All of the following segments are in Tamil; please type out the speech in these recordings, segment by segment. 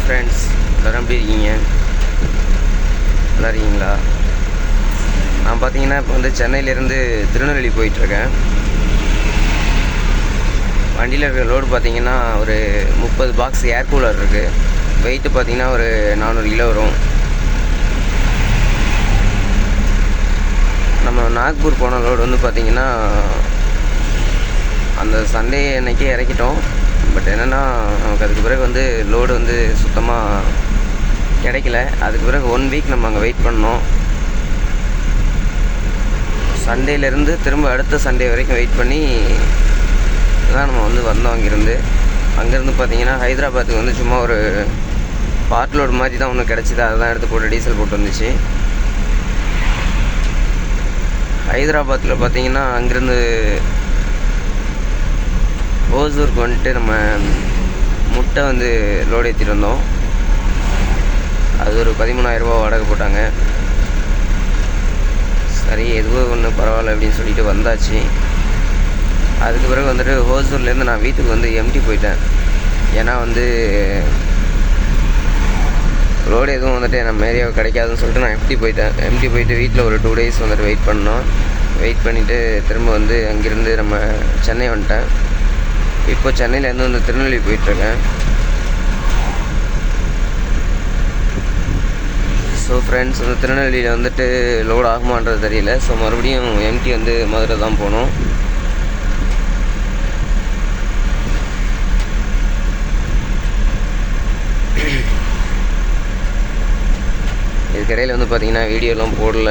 ஃப்ரெண்ட்ஸ், எல்லோரும் எப்படி இருக்கீங்க? நல்லா இருக்கீங்களா? நான் பார்த்தீங்கன்னா இப்போ வந்து சென்னையிலேருந்து திருநெல்வேலி போயிட்டுருக்கேன். வண்டியில் இருக்கிற லோடு பார்த்தீங்கன்னா ஒரு 30 பாக்ஸ் ஏர் கூலர் இருக்குது. வெயிட்டு பார்த்தீங்கன்னா ஒரு 400 கிலோ வரும். நம்ம நாக்பூர் போன லோடு வந்து பார்த்திங்கன்னா அந்த சண்டே அன்னைக்கே இறக்கிட்டோம். பட் என்னென்னா நமக்கு அதுக்கு பிறகு வந்து லோடு வந்து சுத்தமாக கிடைக்கல. அதுக்கு பிறகு 1 வீக் நம்ம அங்கே வெயிட் பண்ணோம். சண்டேலேருந்து திரும்ப அடுத்த சண்டே வரைக்கும் வெயிட் பண்ணி தான் நம்ம வந்து வந்தோம். அங்கேருந்து பார்த்திங்கன்னா ஹைதராபாத்துக்கு வந்து சும்மா ஒரு பார்ட் லோடு மாதிரி தான் ஒன்று கிடச்சிது. அதுதான் எடுத்து போட்டு டீசல் போட்டு வந்துச்சு. ஹைதராபாத்தில் பார்த்திங்கன்னா அங்கேருந்து ஓசூருக்கு வந்துட்டு நம்ம முட்டை வந்து லோடு ஏற்றிட்டு வந்தோம். அது ஒரு 13,000 ரூபா வாடகை போட்டாங்க. சரி, எதுவும் ஒன்று பரவாயில்ல அப்படின்னு சொல்லிட்டு வந்தாச்சு. அதுக்கு பிறகு வந்துட்டு ஓசூர்லேருந்து நான் வீட்டுக்கு வந்து எம்டி போயிட்டேன். ஏன்னா வந்து லோடு எதுவும் வந்துட்டு நம்ம ஏரியாவை கிடைக்காதுன்னு சொல்லிட்டு நான் எம்டி போயிட்டு வீட்டில் ஒரு 2 டேஸ் வந்துட்டு வெயிட் பண்ணோம். வெயிட் பண்ணிவிட்டு திரும்ப வந்து அங்கேருந்து நம்ம சென்னை வந்துட்டேன். இப்போ சென்னையிலேருந்து வந்து திருநெல்வேலி போயிட்டுருக்கேன். ஸோ ஃப்ரெண்ட்ஸ், வந்து திருநெல்வேலியில் வந்துட்டு லோடு ஆகுமான்றது தெரியல. ஸோ மறுபடியும் எம்டி வந்து மதுரை தான் போகணும். இதுக்கிடையில் வந்து பார்த்திங்கன்னா வீடியோலாம் போடல.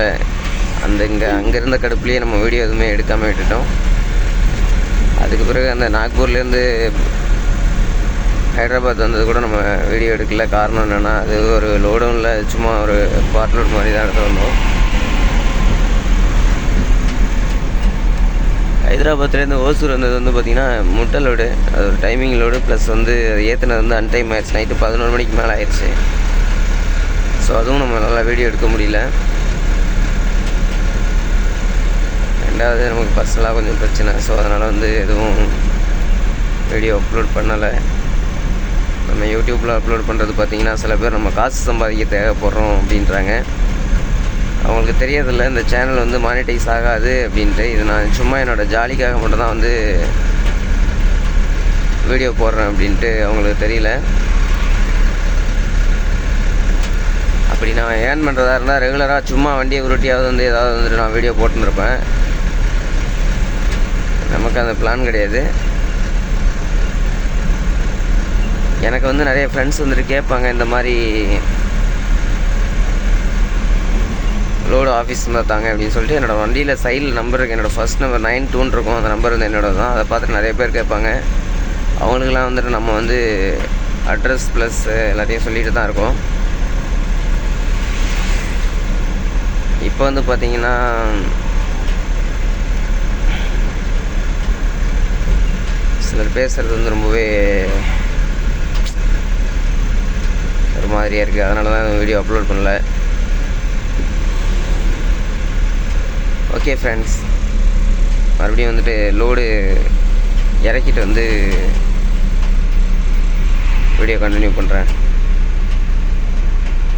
அங்கே இருந்த கடுப்புலேயே நம்ம வீடியோ எதுவுமே எடுக்காமல் விட்டுட்டோம். அதுக்கு பிறகு அந்த நாக்பூர்லேருந்து ஹைதராபாத் வந்தது கூட நம்ம வீடியோ எடுக்கல. காரணம் என்னென்னா அது ஒரு லோடும் இல்லை, சும்மா ஒரு பார்ட் லோடு மாதிரி தான் எடுத்து வந்தோம். ஹைதராபாத்லேருந்து ஓசூர் வந்தது வந்து பார்த்திங்கன்னா முட்டை லோடு. அது ஒரு டைமிங் லோடு. ப்ளஸ் வந்து அது ஏற்றினது வந்து அன்டைம் ஆயிடுச்சு. நைட்டு 11 மணிக்கு மேலே ஆயிடுச்சு. ஸோ அதுவும் நம்ம நல்லா வீடியோ எடுக்க முடியல. ரெண்டாவது நமக்கு பர்சனலாக கொஞ்சம் பிரச்சனை. ஸோ அதனால் வந்து எதுவும் வீடியோ அப்லோட் பண்ணலை. நம்ம யூடியூப்பில் அப்லோட் பண்ணுறது பார்த்திங்கன்னா சில பேர் நம்ம காசு சம்பாதிக்க தேவைப்படுறோம் அப்படின்றாங்க. அவங்களுக்கு தெரியறதில்ல இந்த சேனல் வந்து மானிட்டைஸ் ஆகாது அப்படின்ட்டு. இது நான் சும்மா என்னோடய ஜாலிக்காக மட்டும் தான் வந்து வீடியோ போடுறேன் அப்படின்ட்டு அவங்களுக்கு தெரியல. அப்படி நான் ஏர்ன் பண்ணுறதா இருந்தால் ரெகுலராக சும்மா வண்டியை உருட்டியாவது வந்து ஏதாவது வந்துட்டு நான் வீடியோ போட்டுருப்பேன். நமக்கு அந்த பிளான் கிடையாது. எனக்கு வந்து நிறைய ஃப்ரெண்ட்ஸ் வந்துட்டு கேட்பாங்க, இந்த மாதிரி லோடு ஆஃபீஸ் தாங்க அப்படின்னு சொல்லிட்டு. என்னோடய வண்டியில் சைடில் நம்பர் இருக்குது. என்னோடய ஃபர்ஸ்ட் நம்பர் 92 இருக்கும். அந்த நம்பர் வந்து என்னோட தான். அதை பார்த்துட்டு நிறைய பேர் கேட்பாங்க. அவங்களுக்கெல்லாம் வந்துட்டு நம்ம வந்து அட்ரஸ் ப்ளஸ் எல்லாத்தையும் சொல்லிட்டு தான் இருக்கோம். இப்போ வந்து பார்த்திங்கன்னா சிலர் பேசுகிறது வந்து ரொம்பவே ஒரு மாதிரியாக இருக்குது. அதனால தான் வீடியோ அப்லோட் பண்ணல. ஓகே ஃப்ரெண்ட்ஸ், மறுபடியும் வந்துட்டு லோடு இறக்கிட்டு வந்து வீடியோ கண்டினியூ பண்ணுறேன்.